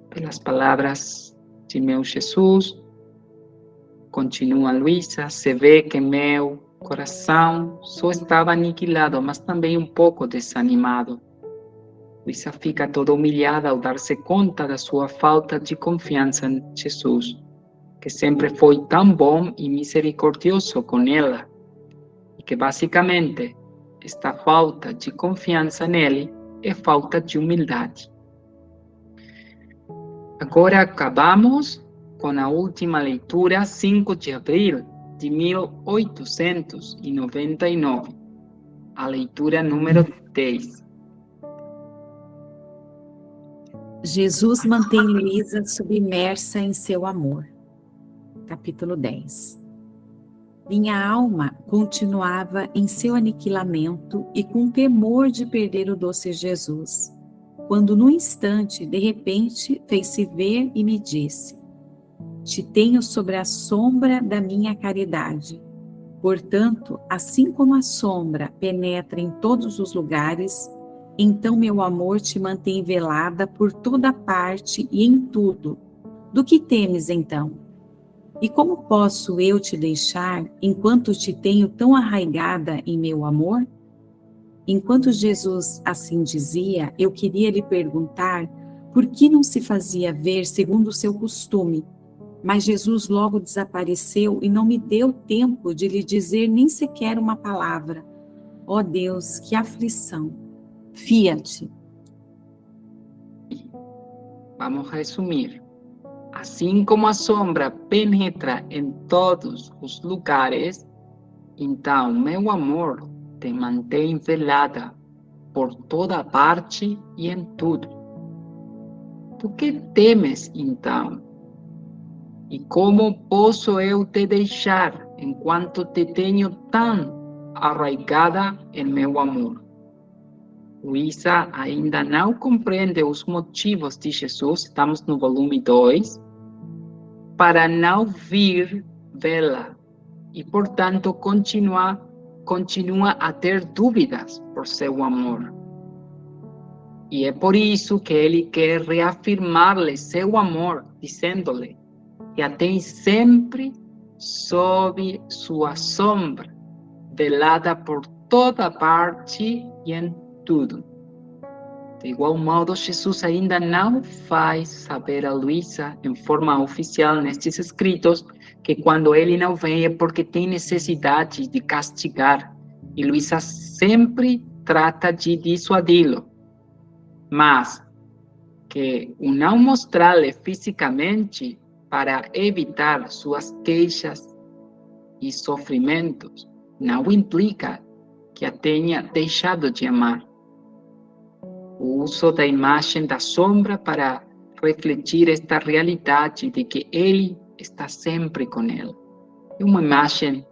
S2: Pelas palavras de meu Jesus, continua Luísa, se vê que meu coração só estava aniquilado, mas também um pouco desanimado. Luísa fica toda humilhada ao dar-se conta da sua falta de confiança em Jesus, que sempre foi tão bom e misericordioso com ela, e que basicamente esta falta de confiança nele é falta de humildade. Agora acabamos com a última leitura, 5 de abril de 1899, a leitura número 10.
S3: Jesus mantém Luísa submersa em seu amor. Capítulo 10. Minha alma continuava em seu aniquilamento e com temor de perder o doce Jesus, quando num instante, de repente, fez-se ver e me disse: te tenho sobre a sombra da minha caridade. Portanto, assim como a sombra penetra em todos os lugares, então meu amor te mantém velada por toda parte e em tudo. Do que temes então? E como posso eu te deixar enquanto te tenho tão arraigada em meu amor? Enquanto Jesus assim dizia, eu queria lhe perguntar por que não se fazia ver segundo o seu costume, mas Jesus logo desapareceu e não me deu tempo de lhe dizer nem sequer uma palavra. Ó Deus, que aflição! Fia-te.
S2: Vamos resumir. Assim como a sombra penetra em todos os lugares, então meu amor te mantém velada por toda parte e em tudo. Do que temes então? E como posso eu te deixar enquanto te tenho tão arraigada em meu amor? Luísa ainda não compreende os motivos de Jesus, estamos no volume 2, para não vir vê-la e, portanto, continua a ter dúvidas por seu amor. E é por isso que ele quer reafirmar-lhe seu amor, dizendo-lhe que a tem sempre sob sua sombra, velada por toda parte e em tudo. De igual modo, Jesus ainda não faz saber a Luísa, em forma oficial nestes escritos, que quando ele não vem é porque tem necessidade de castigar. E Luísa sempre trata de dissuadi-lo. Mas que o não mostrar-lhe fisicamente para evitar suas queixas e sofrimentos não implica que a tenha deixado de amar. O uso da imagem da sombra para refletir esta realidade de que ele está sempre com ela. É uma imagem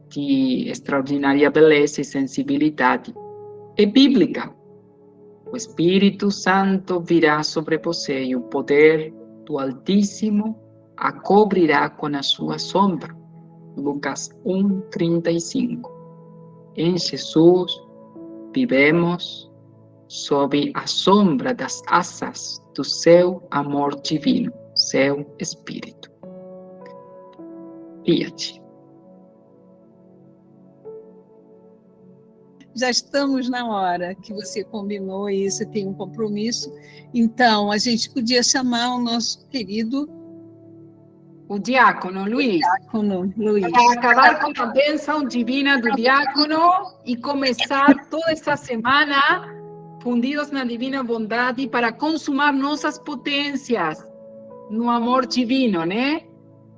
S2: de extraordinária beleza e sensibilidade. É bíblica. O Espírito Santo virá sobre você e o poder do Altíssimo a cobrirá com a sua sombra. Lucas 1:35. Em Jesus vivemos sob a sombra das asas do seu amor divino, seu Espírito. Fiat.
S1: Já estamos na hora que você combinou e você tem um compromisso. Então, a gente podia chamar o nosso querido...
S2: O diácono Luiz.
S1: Diácono Luiz.
S2: Para acabar com a bênção divina do diácono e começar toda essa semana fundidos na divina bondade para consumar nossas potências no amor divino, né?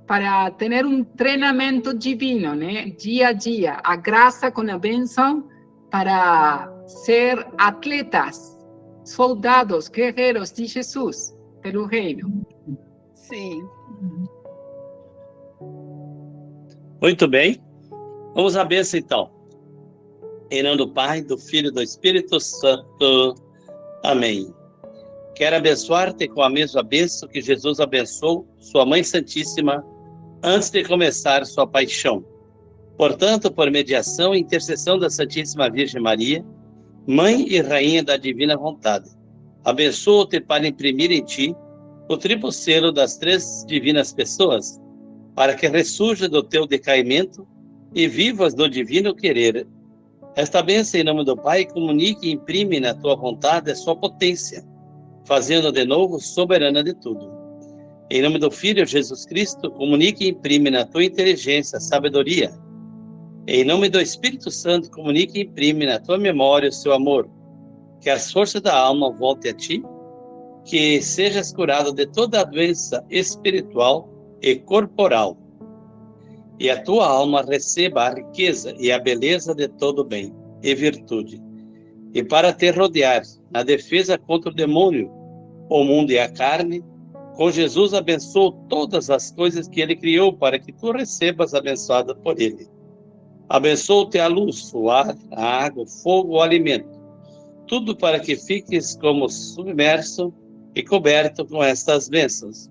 S2: Para ter um treinamento divino, né? Dia a dia, a graça com a bênção para ser atletas, soldados, guerreiros de Jesus pelo reino.
S1: Sim.
S4: Muito bem. Vamos à bênção, então. Em nome do Pai, do Filho e do Espírito Santo. Amém. Quero abençoar-te com a mesma bênção que Jesus abençoou sua Mãe Santíssima antes de começar sua paixão. Portanto, por mediação e intercessão da Santíssima Virgem Maria, Mãe e Rainha da Divina Vontade, abençoo-te para imprimir em ti o triplo selo das três divinas pessoas, para que ressurja do teu decaimento e vivas do divino querer. Esta bênção, em nome do Pai, comunique e imprime na tua vontade a sua potência, fazendo de novo soberana de tudo. Em nome do Filho Jesus Cristo, comunique e imprime na tua inteligência a sabedoria. Em nome do Espírito Santo, comunique e imprime na tua memória o seu amor. Que as forças da alma voltem a ti, que sejas curado de toda a doença espiritual e corporal, e a tua alma receba a riqueza e a beleza de todo bem e virtude. E para te rodear na defesa contra o demônio, o mundo e a carne, com Jesus abençoou todas as coisas que ele criou para que tu recebas abençoada por ele. Abençoou-te a luz, o ar, a água, o fogo, o alimento, tudo para que fiques como submerso e coberto com estas bênçãos.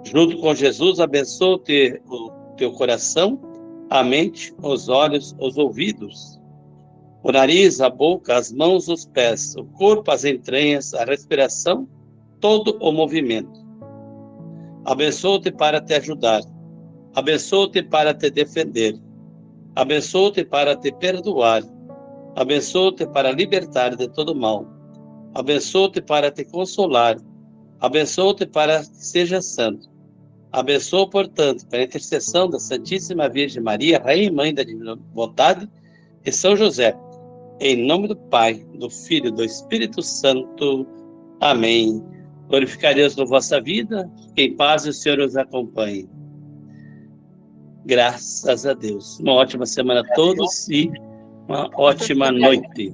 S4: Junto com Jesus, abençoe-te o teu coração, a mente, os olhos, os ouvidos, o nariz, a boca, as mãos, os pés, o corpo, as entranhas, a respiração, todo o movimento. Abençoe-te para te ajudar, abençoe-te para te defender, abençoe-te para te perdoar, abençoe-te para libertar de todo mal, abençoe-te para te consolar, abençoe-te para que seja santo. Abençoa, portanto, pela intercessão da Santíssima Virgem Maria, Rainha e Mãe da Divina Vontade, e São José, em nome do Pai, do Filho e do Espírito Santo. Amém. Glorificai Deus na vossa vida, que em paz o Senhor os acompanhe. Graças a Deus. Uma ótima semana a todos e uma ótima noite.